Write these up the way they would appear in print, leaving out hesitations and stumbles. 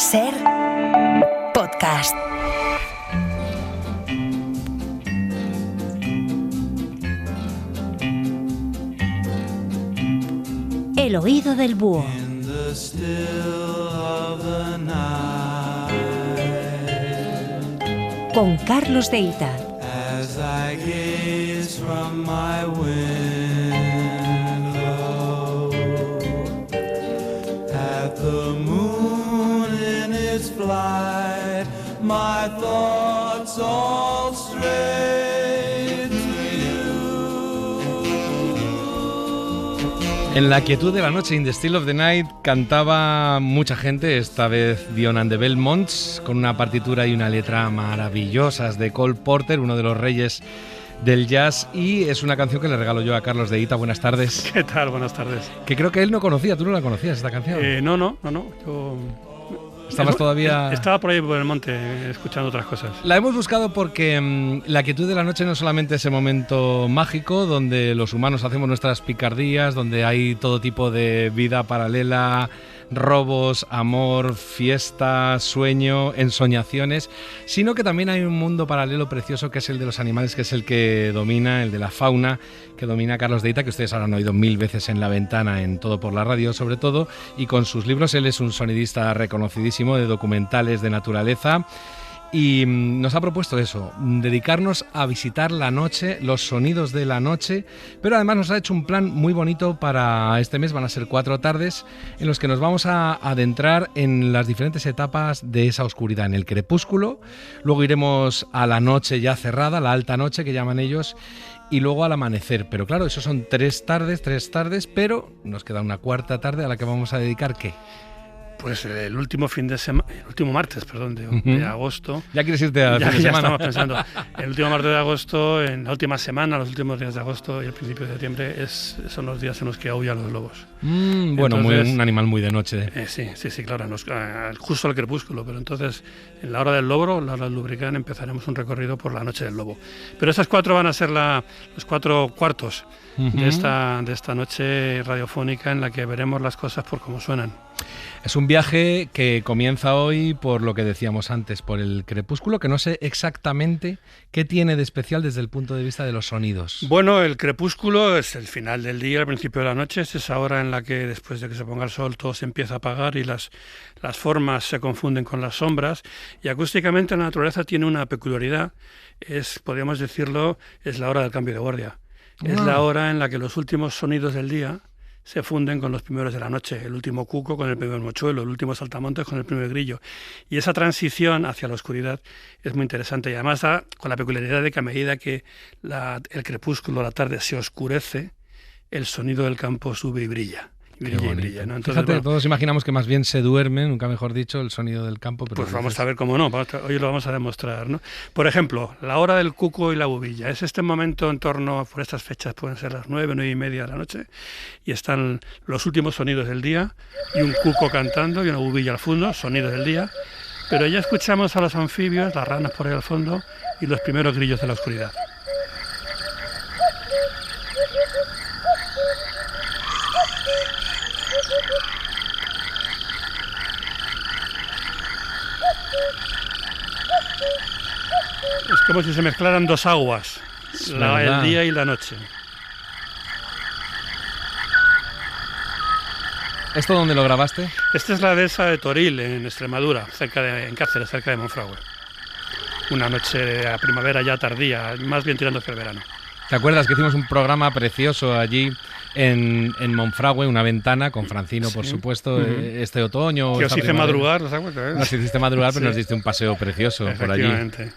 Ser podcast. El oído del búho. Con Carlos de Ita. My thoughts all straight to you. En la quietud de la noche, In the Still of the Night, cantaba mucha gente, esta vez Dion and the Belmonts, con una partitura y una letra maravillosas de Cole Porter, uno de los reyes del jazz, y es una canción que le regalo yo a Carlos de Ita. Buenas tardes. ¿Qué tal? Buenas tardes. Que creo que él no conocía, ¿tú no la conocías esta canción? No, yo... ¿Estabas todavía...? Estaba por ahí por el monte escuchando otras cosas. La hemos buscado porque la quietud de la noche no solamente ese momento mágico donde los humanos hacemos nuestras picardías, donde hay todo tipo de vida paralela, robos, amor, fiesta, sueño, ensoñaciones, sino que también hay un mundo paralelo precioso que es el de los animales, que es el que domina, el de la fauna, que domina Carlos de Ita, que ustedes habrán oído 1000 veces en La Ventana, en Todo por la Radio sobre todo, y con sus libros. Él es un sonidista reconocidísimo de documentales de naturaleza. Y nos ha propuesto eso, dedicarnos a visitar la noche, los sonidos de la noche, pero además nos ha hecho un plan muy bonito para este mes. Van a ser 4 tardes en los que nos vamos a adentrar en las diferentes etapas de esa oscuridad, en el crepúsculo, luego iremos a la noche ya cerrada, la alta noche que llaman ellos, y luego al amanecer. Pero claro, eso son 3 tardes, pero nos queda una cuarta tarde a la que vamos a dedicar, ¿qué? Pues el último martes, de agosto. Ya quieres irte a fin de semana. Ya estamos pensando. El último martes de agosto, en la última semana, los últimos días de agosto y el principio de septiembre son los días en los que aúllan los lobos. Bueno, un animal muy de noche. Sí, claro, justo al crepúsculo. Pero entonces, en la hora del lobo, la hora del lubricán, empezaremos un recorrido por la noche del lobo. Pero esas 4 van a ser los 4 cuartos de esta noche radiofónica en la que veremos las cosas por cómo suenan. Es un viaje que comienza hoy por lo que decíamos antes, por el crepúsculo, que no sé exactamente qué tiene de especial desde el punto de vista de los sonidos. Bueno, el crepúsculo es el final del día, el principio de la noche, es esa hora en la que después de que se ponga el sol todo se empieza a apagar y las formas se confunden con las sombras, y acústicamente la naturaleza tiene una peculiaridad, podríamos decirlo, es la hora del cambio de guardia. Es la hora en la que los últimos sonidos del día se funden con los primeros de la noche, el último cuco con el primer mochuelo, el último saltamontes con el primer grillo. Y esa transición hacia la oscuridad es muy interesante, y además con la peculiaridad de que a medida que el crepúsculo, la tarde, se oscurece, el sonido del campo sube y brilla. Brilla, ¿no? Entonces, fíjate, todos imaginamos que más bien se duerme, nunca mejor dicho, el sonido del campo. Pero pues vamos a ver cómo no, hoy lo vamos a demostrar, ¿no? Por ejemplo, la hora del cuco y la bubilla. Es este momento en torno, por estas fechas pueden ser las 9:30 de la noche, y están los últimos sonidos del día, y un cuco cantando y una bubilla al fondo, sonidos del día. Pero ya escuchamos a los anfibios, las ranas por ahí al fondo, y los primeros grillos de la oscuridad. Es como si se mezclaran dos aguas, el día y la noche. ¿Esto dónde lo grabaste? Esta es la dehesa de Toril, en Extremadura, en Cáceres, cerca de Monfragüe. Una noche a primavera ya tardía, más bien tirando hacia el verano. ¿Te acuerdas que hicimos un programa precioso allí en Monfragüe, Una Ventana, con Francino, por supuesto, este otoño? Que os hice madrugar, ¿os acuerdas? Nos hiciste madrugar, pero nos diste un paseo precioso por allí. Efectivamente.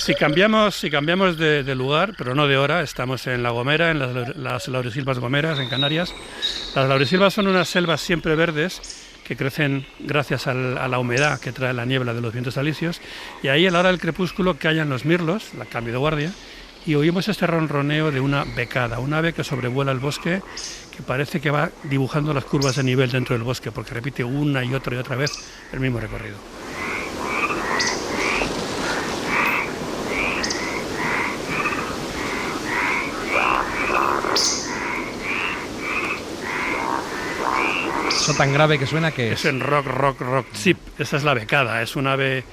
Si cambiamos de lugar, pero no de hora, estamos en La Gomera, en las laurisilvas gomeras, en Canarias. Las laurisilvas son unas selvas siempre verdes que crecen gracias a la humedad que trae la niebla de los vientos alisios, y ahí a la hora del crepúsculo callan los mirlos, la cambio de guardia, y oímos este ronroneo de una becada, un ave que sobrevuela el bosque, que parece que va dibujando las curvas de nivel dentro del bosque, porque repite una y otra vez el mismo recorrido. Eso tan grave que suena que es el rock chip. Esa es la becada, es un ave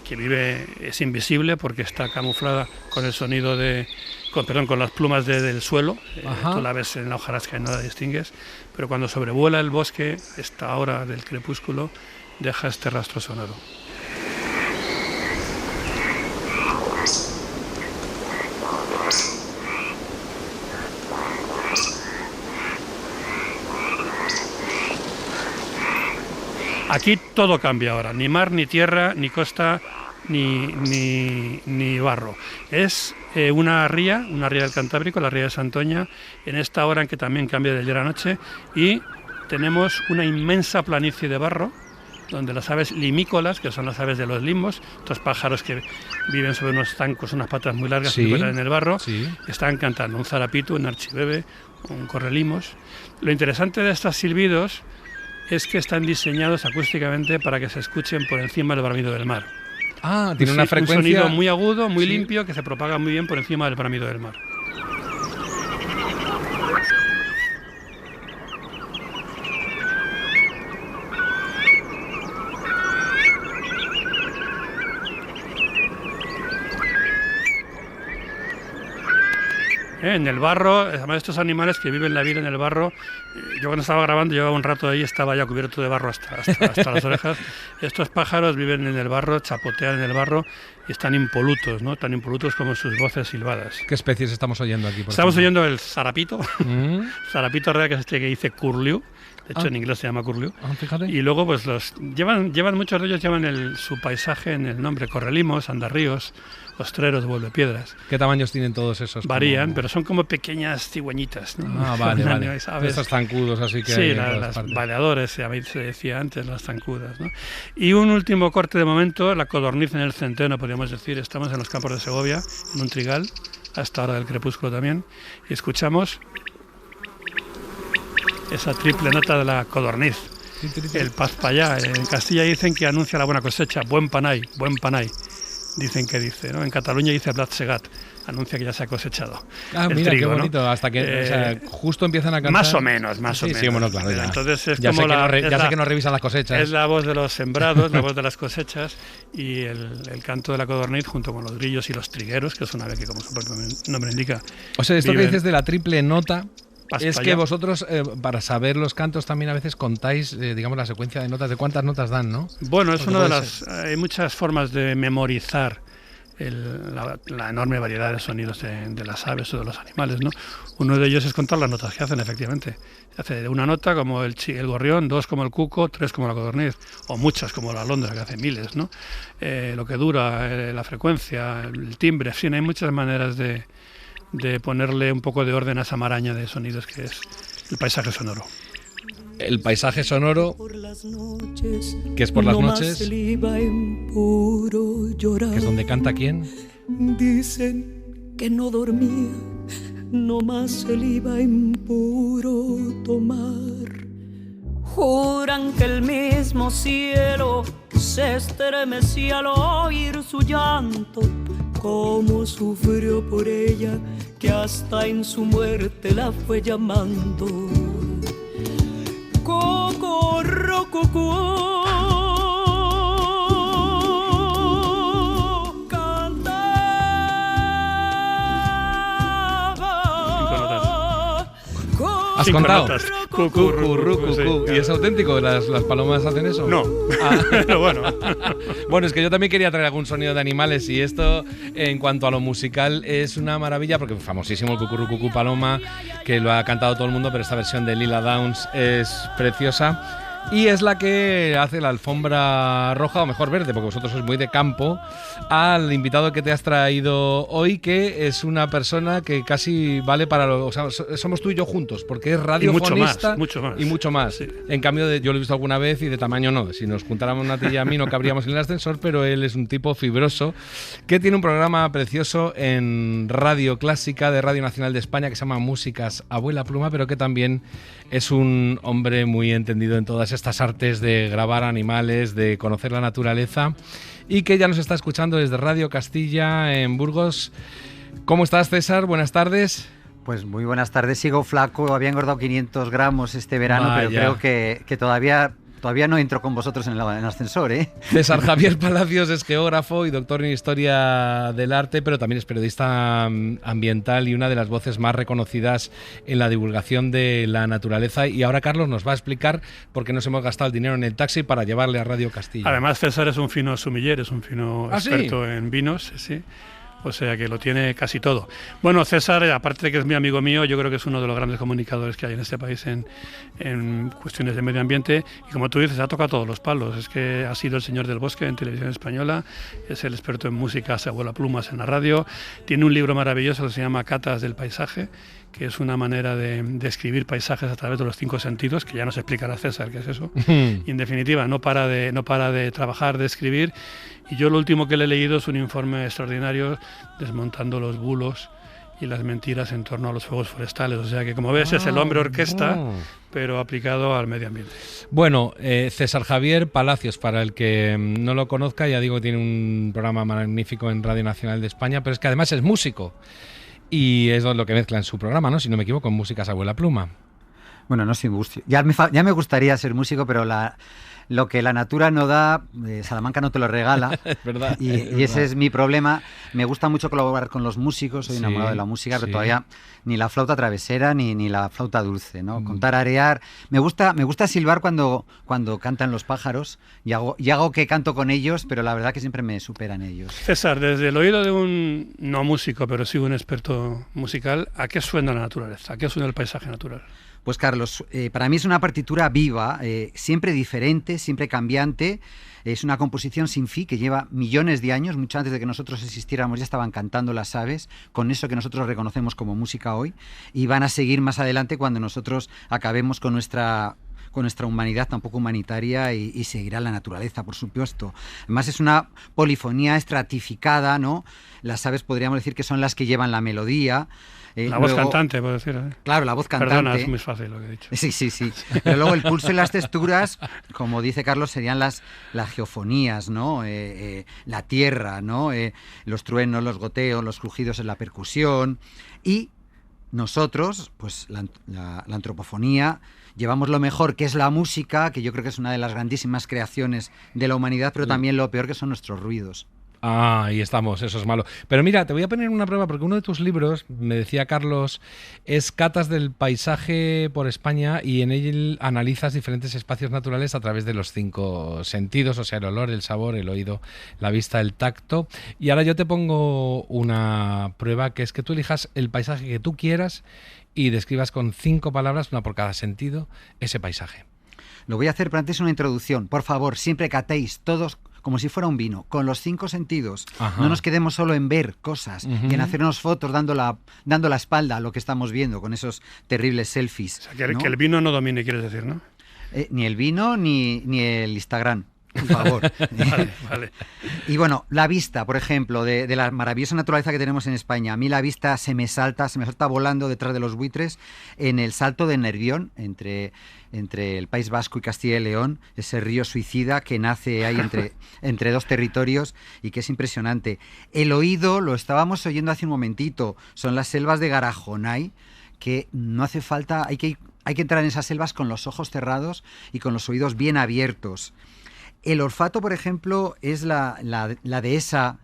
que es invisible porque está camuflada con el sonido con las plumas del suelo. Tú la ves en la hojarasca y no la distingues, pero cuando sobrevuela el bosque, esta hora del crepúsculo, deja este rastro sonoro. Aquí todo cambia ahora, ni mar, ni tierra, ni costa, ni barro. Es una ría del Cantábrico, la ría de Santoña, en esta hora en que también cambia del día a la noche, y tenemos una inmensa planicie de barro, donde las aves limícolas, que son las aves de los limos, estos pájaros que viven sobre unos zancos, unas patas muy largas y vuelan en el barro, están cantando un zarapito, un archibebe, un correlimos. Lo interesante de estos silbidos es que están diseñados acústicamente para que se escuchen por encima del bramido del mar. Tiene una frecuencia... Un sonido muy agudo, muy limpio, que se propaga muy bien por encima del bramido del mar. En el barro, además estos animales que viven la vida en el barro, yo cuando estaba grabando llevaba un rato ahí, estaba ya cubierto de barro hasta las orejas. Estos pájaros viven en el barro, chapotean en el barro y están impolutos, ¿no? Tan impolutos como sus voces silbadas. ¿Qué especies estamos oyendo aquí? Estamos oyendo el zarapito, zarapito real, que es este que dice curlew. De hecho, en inglés se llama curlew. Fíjate. Y luego, pues muchos de ellos llevan su paisaje en el nombre: correlimos, andarríos, ostreros, vuelvepiedras. ¿Qué tamaños tienen todos esos? Varían, pero son como pequeñas cigüeñitas, ¿no? Vale. Esos zancudos, así que... Sí, las baleadores, se decía antes, las zancudas, ¿no? Y un último corte de momento, la codorniz en el centeno, podríamos decir. Estamos en los campos de Segovia, en un trigal, hasta hora del crepúsculo también, y escuchamos esa triple nota de la codorniz, el paz payá. En Castilla dicen que anuncia la buena cosecha, buen panay, dicen que dice, ¿no? En Cataluña dice blat segat, anuncia que ya se ha cosechado. El mira, trigo, qué bonito, ¿no? Hasta que justo empiezan a cantar. Más o menos. Sí, bueno, claro, ya. Entonces es ya como sé que no revisan las cosechas. Es la voz de los sembrados, la voz de las cosechas, y el canto de la codorniz junto con los grillos y los trigueros, que es una ave que, como su propio nombre indica... O sea, esto que dices de la triple nota... Es que allá. Vosotros, para saber los cantos, también a veces contáis, digamos, la secuencia de notas, de cuántas notas dan, ¿no? Bueno, es una de las... Hay muchas formas de memorizar la enorme variedad de sonidos de las aves o de los animales, ¿no? Uno de ellos es contar las notas que hacen, efectivamente. Hace una nota como el gorrión, dos como el cuco, tres como la codorniz, o muchas como la alondra, que hace miles, ¿no? Lo que dura, la frecuencia, el timbre, en fin, hay muchas maneras de ponerle un poco de orden a esa maraña de sonidos que es el paisaje sonoro. El paisaje sonoro, que es por las noches, que es donde canta quién. Dicen que no dormía, no más el iba en puro tomar. Juran que el mismo cielo se estremecía al oír su llanto, cómo sufrió por ella, que hasta en su muerte la fue llamando. Cocorro, cocó, cantaba. ¿Has contado? Cucurru, ¿Y es auténtico? ¿Las palomas hacen eso? No, pero bueno. Bueno, es que yo también quería traer algún sonido de animales, y esto, en cuanto a lo musical, es una maravilla, porque famosísimo el Cucurru Cucú Paloma, que lo ha cantado todo el mundo, pero esta versión de Lila Downs es preciosa. Y es la que hace la alfombra roja, o mejor verde, porque vosotros sois muy de campo, al invitado que te has traído hoy, que es una persona que casi vale para lo... O sea, somos tú y yo juntos, porque es radiofonista y mucho más. Sí. En cambio, yo lo he visto alguna vez y de tamaño no. Si nos juntáramos a ti y a mí no cabríamos en el ascensor, pero él es un tipo fibroso que tiene un programa precioso en Radio Clásica de Radio Nacional de España que se llama Músicas Abuela Pluma, pero que también es un hombre muy entendido en todas estas artes de grabar animales, de conocer la naturaleza, y que ya nos está escuchando desde Radio Castilla en Burgos. ¿Cómo estás, César? Buenas tardes. Pues muy buenas tardes, sigo flaco, había engordado 500 gramos este verano, Vaya. pero creo que todavía no entro con vosotros en el ascensor, ¿eh? César Javier Palacios es geógrafo y doctor en Historia del Arte, pero también es periodista ambiental y una de las voces más reconocidas en la divulgación de la naturaleza. Y ahora Carlos nos va a explicar por qué nos hemos gastado el dinero en el taxi para llevarle a Radio Castillo. Además, César es un fino sumiller, es un fino experto en vinos, sí. O sea que lo tiene casi todo. Bueno, César, aparte de que es mi amigo mío, yo creo que es uno de los grandes comunicadores que hay en este país en cuestiones de medio ambiente. Y como tú dices, ha tocado todos los palos. Es que ha sido el señor del bosque en Televisión Española, es el experto en música, se vuela plumas en la radio. Tiene un libro maravilloso que se llama Catas del Paisaje, que es una manera de escribir paisajes a través de los 5 sentidos, que ya nos explicará César qué es eso. Y en definitiva, no para de trabajar, de escribir. Y yo lo último que le he leído es un informe extraordinario desmontando los bulos y las mentiras en torno a los fuegos forestales. O sea que, como ves, es el hombre orquesta, pero aplicado al medio ambiente. Bueno, César Javier Palacios, para el que no lo conozca, ya digo, tiene un programa magnífico en Radio Nacional de España, pero es que además es músico. Y es lo que mezcla en su programa, ¿no? Si no me equivoco, en Música Abuela Pluma. Bueno, no soy músico. Ya me gustaría ser músico, pero lo que la natura no da, Salamanca no te lo regala. Es verdad. Y ese es mi problema. Me gusta mucho colaborar con los músicos, soy enamorado de la música, pero todavía ni la flauta travesera ni la flauta dulce, ¿no? Con tararear. Me gusta silbar cuando cantan los pájaros y hago que canto con ellos, pero la verdad que siempre me superan ellos. César, desde el oído de un no músico, pero sí un experto musical, ¿a qué suena la naturaleza? ¿A qué suena el paisaje natural? Pues Carlos, para mí es una partitura viva, siempre diferente, siempre cambiante. Es una composición sin fin que lleva millones de años, mucho antes de que nosotros existiéramos ya estaban cantando las aves, con eso que nosotros reconocemos como música hoy, y van a seguir más adelante cuando nosotros acabemos con nuestra humanidad tan poco humanitaria y seguirá la naturaleza, por supuesto. Además es una polifonía estratificada, ¿no? Las aves podríamos decir que son las que llevan la melodía. La voz cantante, puedo decir. Claro, la voz cantante. Perdona, es muy fácil lo que he dicho. Sí. Pero luego el pulso y las texturas, como dice Carlos, serían las geofonías, ¿no? La tierra, ¿no? Los truenos, los goteos, los crujidos en la percusión. Y nosotros, pues la antropofonía, llevamos lo mejor, que es la música, que yo creo que es una de las grandísimas creaciones de la humanidad, pero también lo peor, que son nuestros ruidos. Ah, ahí estamos, eso es malo. Pero mira, te voy a poner una prueba, porque uno de tus libros, me decía Carlos, es Catas del Paisaje por España, y en él analizas diferentes espacios naturales a través de los 5 sentidos, o sea, el olor, el sabor, el oído, la vista, el tacto. Y ahora yo te pongo una prueba, que es que tú elijas el paisaje que tú quieras y describas con 5 palabras, una por cada sentido, ese paisaje. Lo voy a hacer, pero antes una introducción. Por favor, siempre catéis todos como si fuera un vino, con los 5 sentidos. Ajá. No nos quedemos solo en ver cosas y en hacernos fotos dando la espalda a lo que estamos viendo con esos terribles selfies. O sea, ¿no? Que el vino no domine, quieres decir, ¿no? Ni el vino ni el Instagram. Por favor. Vale. Y bueno, la vista, por ejemplo, de la maravillosa naturaleza que tenemos en España. A mí la vista se me salta volando detrás de los buitres en el Salto de Nervión, entre el País Vasco y Castilla y León, ese río suicida que nace ahí entre 2 territorios y que es impresionante. El oído, lo estábamos oyendo hace un momentito, son las selvas de Garajonay, que no hace falta, hay que entrar en esas selvas con los ojos cerrados y con los oídos bien abiertos. El olfato, por ejemplo, es la dehesa,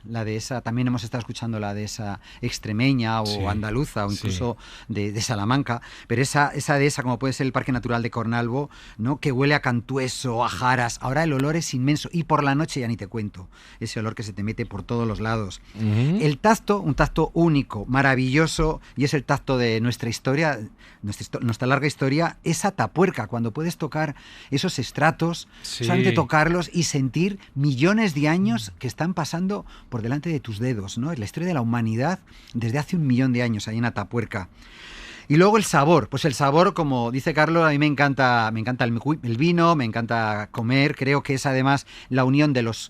también hemos estado escuchando la dehesa extremeña o andaluza o incluso de Salamanca, pero esa dehesa, como puede ser el Parque Natural de Cornalvo, ¿no? Que huele a cantueso, a jaras. Ahora el olor es inmenso y por la noche ya ni te cuento, ese olor que se te mete por todos los lados. El tacto, un tacto único, maravilloso, y es el tacto de nuestra historia, nuestra larga historia, es Atapuerca, cuando puedes tocar esos estratos, solamente tocarlos y sentir millones de años que están pasando por delante de tus dedos, ¿no? Es la historia de la humanidad desde hace 1 millón de años ahí en Atapuerca. Y luego el sabor, pues el sabor, como dice Carlos, a mí me encanta el vino, me encanta comer, creo que es además la unión de los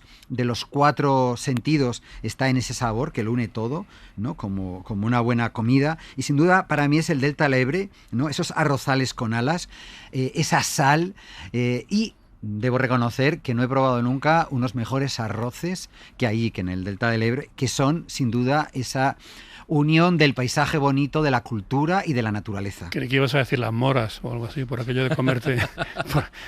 4 sentidos está en ese sabor que lo une todo, ¿no? Como una buena comida, y sin duda para mí es el Delta del Ebre, ¿no? Esos arrozales con alas, esa sal, y debo reconocer que no he probado nunca unos mejores arroces que allí, que en el Delta del Ebro, que son sin duda esa unión del paisaje bonito, de la cultura y de la naturaleza. Creí que ibas a decir las moras o algo así, por aquello de comerte.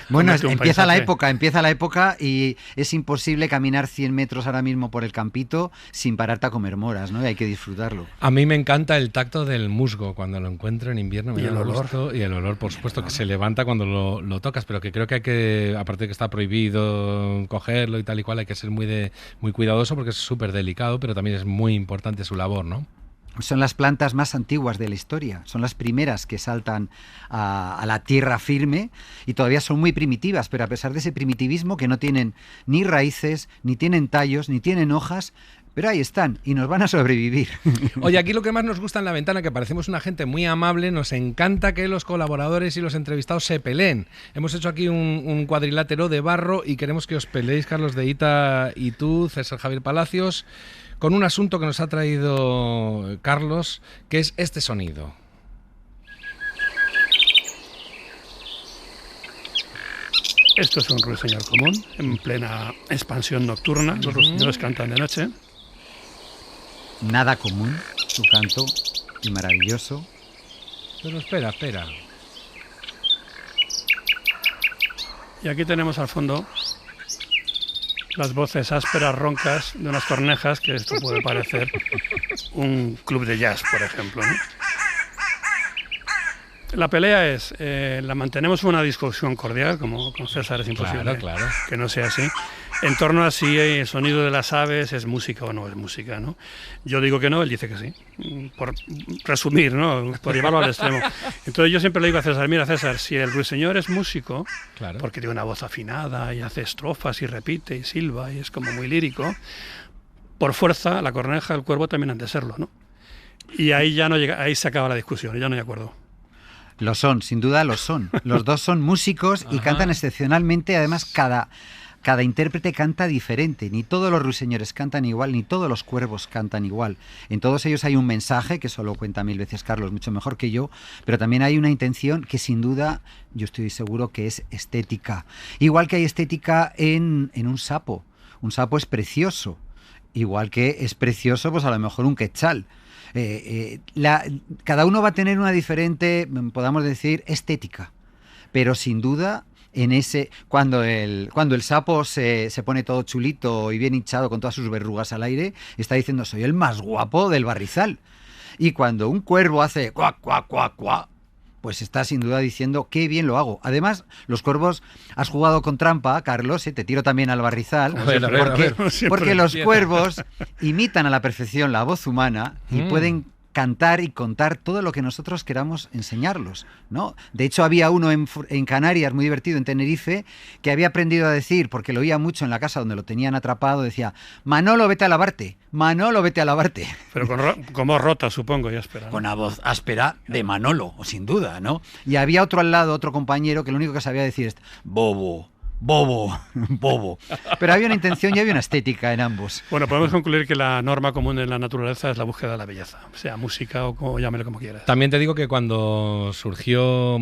Bueno, comerte un empieza paisaje. la época y es imposible caminar 100 metros ahora mismo por el campito sin pararte a comer moras, ¿no? Y hay que disfrutarlo. A mí me encanta el tacto del musgo cuando lo encuentro en invierno. Me Y da el un olor. gusto. Y el olor, por supuesto, que se levanta cuando lo tocas, pero que creo que hay que, aparte de que está prohibido cogerlo y tal y cual, hay que ser muy cuidadoso porque es súper delicado, pero también es muy importante su labor, ¿no? Son las plantas más antiguas de la historia, son las primeras que saltan a la tierra firme y todavía son muy primitivas, pero a pesar de ese primitivismo, que no tienen ni raíces, ni tienen tallos, ni tienen hojas, pero ahí están y nos van a sobrevivir. Oye, aquí lo que más nos gusta en La Ventana, que parecemos una gente muy amable, nos encanta que los colaboradores y los entrevistados se peleen. Hemos hecho aquí un cuadrilátero de barro y queremos que os peleéis, Carlos de Hita y tú, César Javier Palacios, con un asunto que nos ha traído Carlos, que es este sonido. Esto es un ruiseñor común, en plena expansión nocturna. Los ruiseñores cantan de noche. Nada común, su canto, y maravilloso. Pero espera. Y aquí tenemos al fondo las voces ásperas, roncas de unas cornejas, que esto puede parecer un club de jazz, por ejemplo, ¿no? La pelea es, la mantenemos una discusión cordial, como con César es imposible Claro. que no sea así, en torno a si el sonido de las aves es música o no es música, ¿no? Yo digo que no, él dice que sí, por resumir, ¿no? Por llevarlo al extremo. Entonces yo siempre le digo a César, mira César, si el ruiseñor es músico, Claro. porque tiene una voz afinada y hace estrofas y repite y silba y es como muy lírico, por fuerza la corneja, el cuervo también han de serlo, ¿no? Y ahí ya no llega, ahí se acaba la discusión, ya no hay acuerdo. Lo son, sin duda lo son. Los dos son músicos y Ajá. cantan excepcionalmente. Además, cada intérprete canta diferente. Ni todos los ruiseñores cantan igual, ni todos los cuervos cantan igual. En todos ellos hay un mensaje, que eso lo cuenta 1000 veces Carlos, mucho mejor que yo, pero también hay una intención que sin duda, yo estoy seguro que es estética. Igual que hay estética en un sapo. Un sapo es precioso. Igual que es precioso, pues a lo mejor un quetzal. Cada uno va a tener una diferente, podamos decir, estética, pero sin duda cuando el sapo se pone todo chulito y bien hinchado con todas sus verrugas al aire, está diciendo soy el más guapo del barrizal. Y cuando un cuervo hace cuac, cuac, cuac, cuac, pues está sin duda diciendo qué bien lo hago. Además, los cuervos, has jugado con trampa, Carlos, te tiro también al barrizal, A ver. porque los cuervos imitan a la perfección la voz humana y pueden cantar y contar todo lo que nosotros queramos enseñarlos, ¿no? De hecho, había uno en Canarias, muy divertido, en Tenerife, que había aprendido a decir, porque lo oía mucho en la casa donde lo tenían atrapado, decía, Manolo, vete a lavarte, Manolo, vete a lavarte. Pero con voz rota, supongo, y áspera, ¿no? Con la voz áspera de Manolo, sin duda, ¿no? Y había otro al lado, otro compañero, que lo único que sabía decir es, bobo, bobo, bobo. Pero había una intención y había una estética en ambos. Bueno, podemos concluir que la norma común en la naturaleza es la búsqueda de la belleza, sea música o llámelo como quieras. También te digo que cuando surgió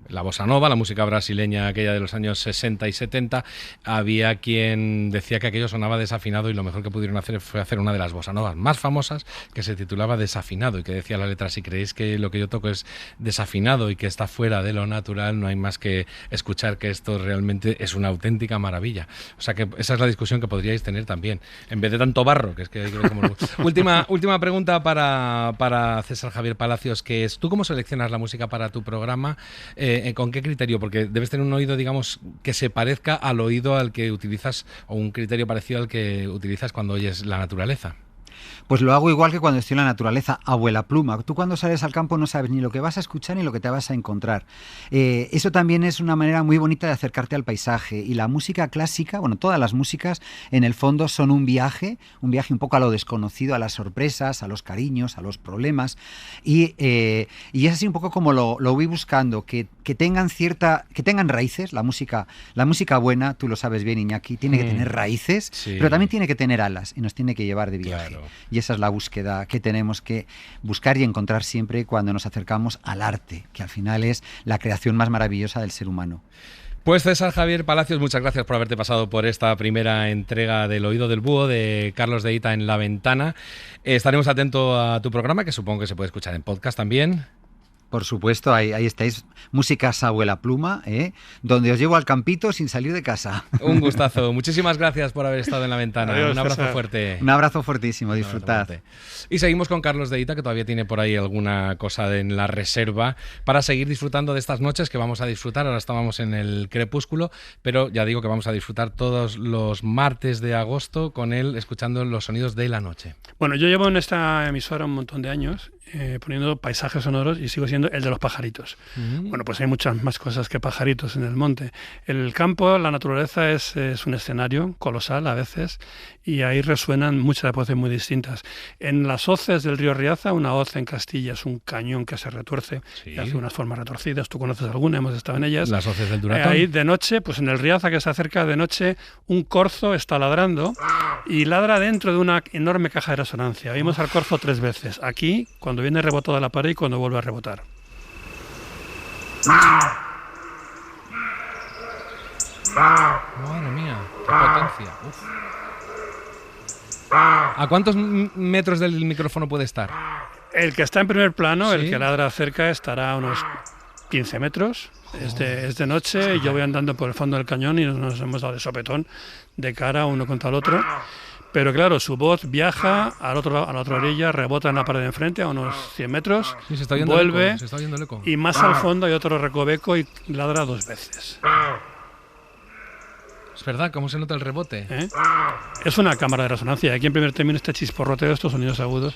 la bossa nova, la música brasileña aquella de los años 60 y 70, había quien decía que aquello sonaba desafinado y lo mejor que pudieron hacer fue hacer una de las bossa novas más famosas que se titulaba Desafinado y que decía la letra, si creéis que lo que yo toco es desafinado y que está fuera de lo natural, no hay más que escuchar que esto realmente es una auténtica maravilla. O sea que esa es la discusión que podríais tener también, en vez de tanto barro, que es que hay que ver cómo última pregunta para César Javier Palacios, que es, ¿tú cómo seleccionas la música para tu programa? ¿Con qué criterio? Porque debes tener un oído, digamos, que se parezca al oído al que utilizas, o un criterio parecido al que utilizas cuando oyes la naturaleza. Pues lo hago igual que cuando estoy en la naturaleza, abuela pluma. Tú cuando sales al campo no sabes ni lo que vas a escuchar ni lo que te vas a encontrar. Eso también es una manera muy bonita de acercarte al paisaje. Y la música clásica, bueno, todas las músicas, en el fondo son un viaje un poco a lo desconocido, a las sorpresas, a los cariños, a los problemas. Y es así un poco como lo voy buscando, que tengan raíces. La música buena, tú lo sabes bien, Iñaki, tiene que tener raíces, Sí. pero también tiene que tener alas y nos tiene que llevar de viaje. Claro. Y esa es la búsqueda que tenemos que buscar y encontrar siempre cuando nos acercamos al arte, que al final es la creación más maravillosa del ser humano. Pues César Javier Palacios, muchas gracias por haberte pasado por esta primera entrega del Oído del Búho de Carlos de Hita en La Ventana. Estaremos atentos a tu programa, que supongo que se puede escuchar en podcast también. Por supuesto, ahí estáis, Músicas Abuela Pluma, donde os llevo al campito sin salir de casa. Un gustazo. Muchísimas gracias por haber estado en La Ventana. Adiós, un abrazo César. fuerte. Un abrazo fuertísimo, disfrutad. Y seguimos con Carlos de Hita, que todavía tiene por ahí alguna cosa en la reserva para seguir disfrutando de estas noches que vamos a disfrutar. Ahora estábamos en el crepúsculo, pero ya digo que vamos a disfrutar todos los martes de agosto con él, escuchando los sonidos de la noche. Bueno, yo llevo en esta emisora un montón de años poniendo paisajes sonoros y sigo siendo el de los pajaritos. Bueno, pues hay muchas más cosas que pajaritos en el monte. El campo, la naturaleza es un escenario colosal a veces y ahí resuenan muchas voces muy distintas. En las hoces del río Riaza, una hoz en Castilla es un cañón que se retuerce y hace unas formas retorcidas. Tú conoces alguna, hemos estado en ellas. Las hoces del Duratón. Ahí de noche, pues en el Riaza que se acerca de noche, un corzo está ladrando y ladra dentro de una enorme caja de resonancia. Oímos al corzo 3 veces. Aquí, cuando viene rebotado a la pared y cuando vuelve a rebotar. Madre mía, qué potencia. Uf. ¿A cuántos metros del micrófono puede estar? El que está en primer plano, ¿Sí? el que ladra cerca, estará a unos 15 metros. Es de noche y yo voy andando por el fondo del cañón y nos hemos dado de sopetón de cara uno contra el otro. Pero claro, su voz viaja a la otra orilla, rebota en la pared de enfrente a unos 100 metros, Sí, se está oyendo vuelve el eco, se está oyendo el eco. y más al fondo hay otro recoveco y ladra 2 veces. Es verdad, ¿cómo se nota el rebote? Es una cámara de resonancia. Aquí en primer término este chisporroteo, estos sonidos agudos,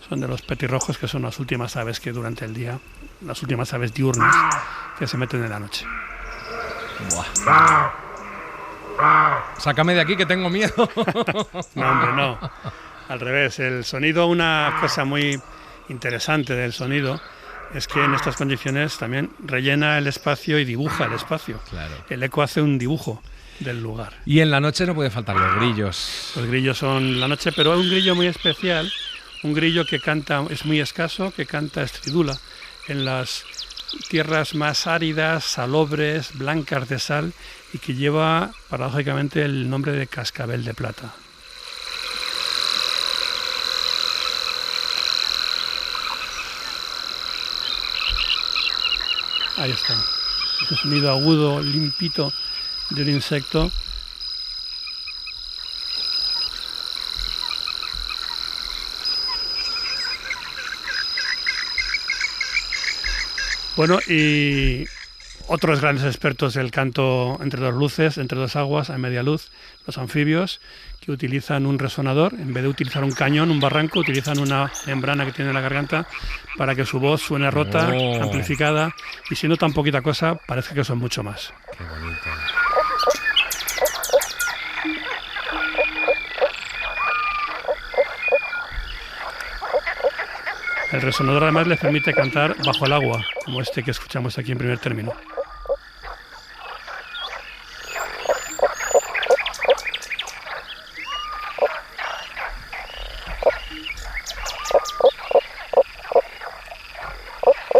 son de los petirrojos, que son las últimas aves que durante el día, las últimas aves diurnas que se meten en la noche. Buah. Sácame de aquí que tengo miedo. No, hombre, no. Al revés, el sonido, una cosa muy interesante del sonido es que en estas condiciones también rellena el espacio y dibuja el espacio. Claro. El eco hace un dibujo del lugar. Y en la noche no puede faltar los grillos. Los grillos son la noche, pero hay un grillo muy especial, un grillo que canta, es muy escaso, que canta estridula en las tierras más áridas, salobres, blancas de sal, y que lleva paradójicamente el nombre de cascabel de plata. Ahí está. Ese sonido agudo, limpito de un insecto. Bueno, y otros grandes expertos del canto entre dos luces, entre dos aguas, a media luz, los anfibios, que utilizan un resonador, en vez de utilizar un cañón, un barranco, utilizan una membrana que tiene en la garganta para que su voz suene rota, amplificada, y siendo tan poquita cosa, parece que son mucho más. Qué bonito. El resonador además les permite cantar bajo el agua, como este que escuchamos aquí en primer término.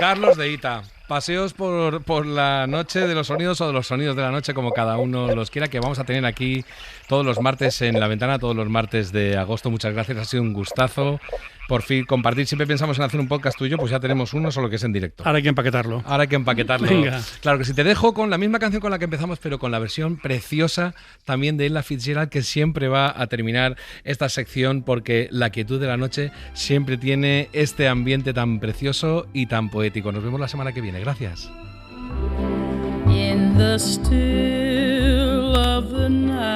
Carlos de Hita. Paseos por la noche de los sonidos o de los sonidos de la noche, como cada uno los quiera, que vamos a tener aquí todos los martes en La Ventana, todos los martes de agosto. Muchas gracias, ha sido un gustazo por fin compartir. Siempre pensamos en hacer un podcast tuyo, pues ya tenemos uno, solo que es en directo. Ahora hay que empaquetarlo. Ahora hay que empaquetarlo. Venga. Claro que sí. Te dejo con la misma canción con la que empezamos, pero con la versión preciosa también de Ella Fitzgerald, que siempre va a terminar esta sección, porque La Quietud de la Noche siempre tiene este ambiente tan precioso y tan poético. Nos vemos la semana que viene. Gracias. In the still of the night,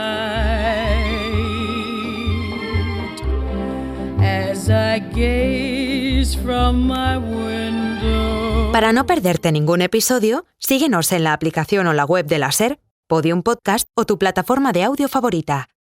as I gaze from my window. Para no perderte ningún episodio, síguenos en la aplicación o la web de la SER, Podium Podcast o tu plataforma de audio favorita.